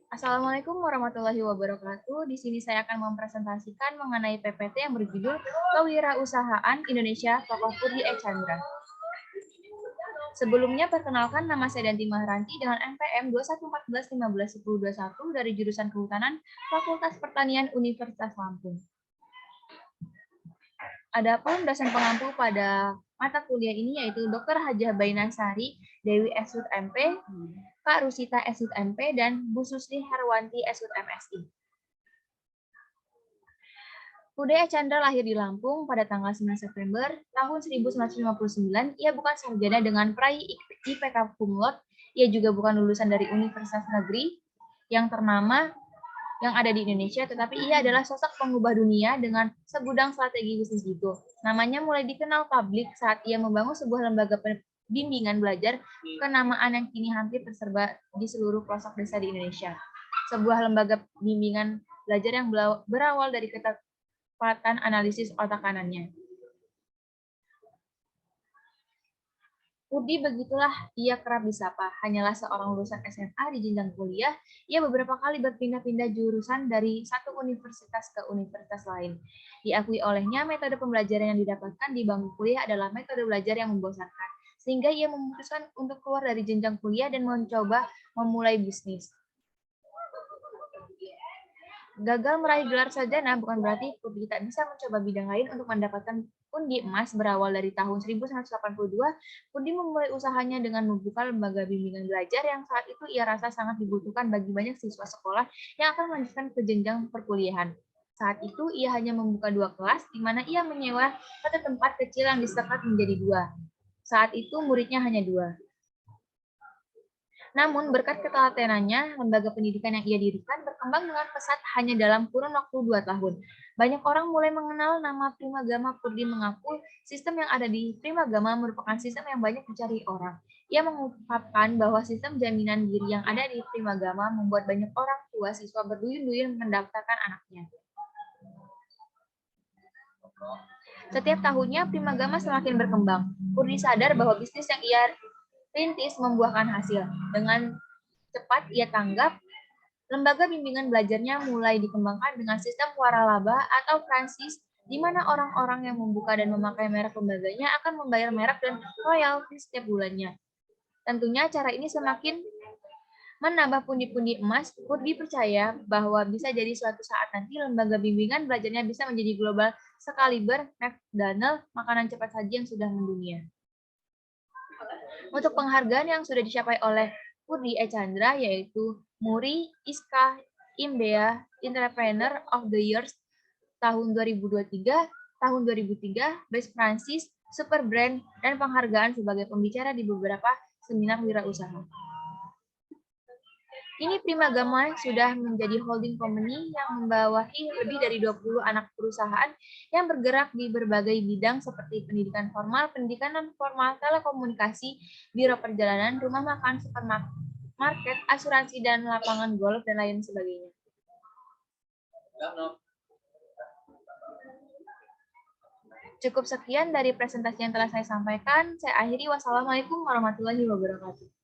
Assalamualaikum warahmatullahi wabarakatuh. Di sini saya akan mempresentasikan mengenai PPT yang berjudul Kewirausahaan Indonesia Tokoh Purdi E. Chandra. Sebelumnya perkenalkan nama saya Danti Maharanti dengan NPM 2114151021 dari jurusan Kehutanan Fakultas Pertanian Universitas Lampung. Adapun dosen pengampu pada mata kuliah ini yaitu Dr. Hajah Bainasari, Dewi Esud MP, Kak Rusita Esud MP, dan Bu Susli Herwanti Esud MSI. Udaya Chandra lahir di Lampung pada tanggal 9 September tahun 1959. Ia bukan sarjana dengan peraih IPK cum laude. Ia juga bukan lulusan dari universitas negeri yang ternama yang ada di Indonesia, tetapi ia adalah sosok pengubah dunia dengan segudang strategi bisnis itu. Namanya mulai dikenal publik saat ia membangun sebuah lembaga bimbingan belajar kenamaan yang kini hampir tersebar di seluruh pelosok desa di Indonesia. Sebuah lembaga bimbingan belajar yang berawal dari ketepatan analisis otak kanannya. Purdi begitulah ia kerap disapa. Hanyalah seorang lulusan SMA di jenjang kuliah, ia beberapa kali berpindah-pindah jurusan dari satu universitas ke universitas lain. Diakui olehnya, metode pembelajaran yang didapatkan di bangku kuliah adalah metode belajar yang membosankan, sehingga ia memutuskan untuk keluar dari jenjang kuliah dan mencoba memulai bisnis. Gagal meraih gelar sarjana bukan berarti Purdi tak bisa mencoba bidang lain untuk mendapatkan pundi emas. Berawal dari tahun 1982, Purdi memulai usahanya dengan membuka lembaga bimbingan belajar yang saat itu ia rasa sangat dibutuhkan bagi banyak siswa sekolah yang akan melanjutkan ke jenjang perkuliahan. Saat itu ia hanya membuka 2 kelas, di mana ia menyewa satu tempat kecil yang disekat menjadi 2. Saat itu muridnya hanya 2. Namun, berkat ketelatenannya, lembaga pendidikan yang ia dirikan berkembang dengan pesat hanya dalam kurun waktu 2 tahun. Banyak orang mulai mengenal nama Primagama. Purdi mengaku sistem yang ada di Primagama merupakan sistem yang banyak dicari orang. Ia mengungkapkan bahwa sistem jaminan diri yang ada di Primagama membuat banyak orang tua siswa berduyun-duyun mendaftarkan anaknya. Setiap tahunnya, Primagama semakin berkembang. Purdi sadar bahwa bisnis yang ia rintis membuahkan hasil. Dengan cepat ia tanggap, lembaga bimbingan belajarnya mulai dikembangkan dengan sistem waralaba atau franchise, di mana orang-orang yang membuka dan memakai merek lembaganya akan membayar merek dan royalti setiap bulannya. Tentunya cara ini semakin menambah pundi-pundi emas. Purdi percaya bahwa bisa jadi suatu saat nanti lembaga bimbingan belajarnya bisa menjadi global sekaliber McDonald, makanan cepat saji yang sudah mendunia. Untuk penghargaan yang sudah dicapai oleh Purdi E. Chandra yaitu Muri Iska Imbea Entrepreneur of the Year tahun 2023, tahun 2003, Best Franchise, Super Brand, dan penghargaan sebagai pembicara di beberapa seminar wirausaha. Kini Primagama sudah menjadi holding company yang membawahi lebih dari 20 anak perusahaan yang bergerak di berbagai bidang seperti pendidikan formal, pendidikan non-formal, telekomunikasi, biro perjalanan, rumah makan, supermarket, asuransi, dan lapangan golf, dan lain sebagainya. Cukup sekian dari presentasi yang telah saya sampaikan. Saya akhiri. Wassalamualaikum warahmatullahi wabarakatuh.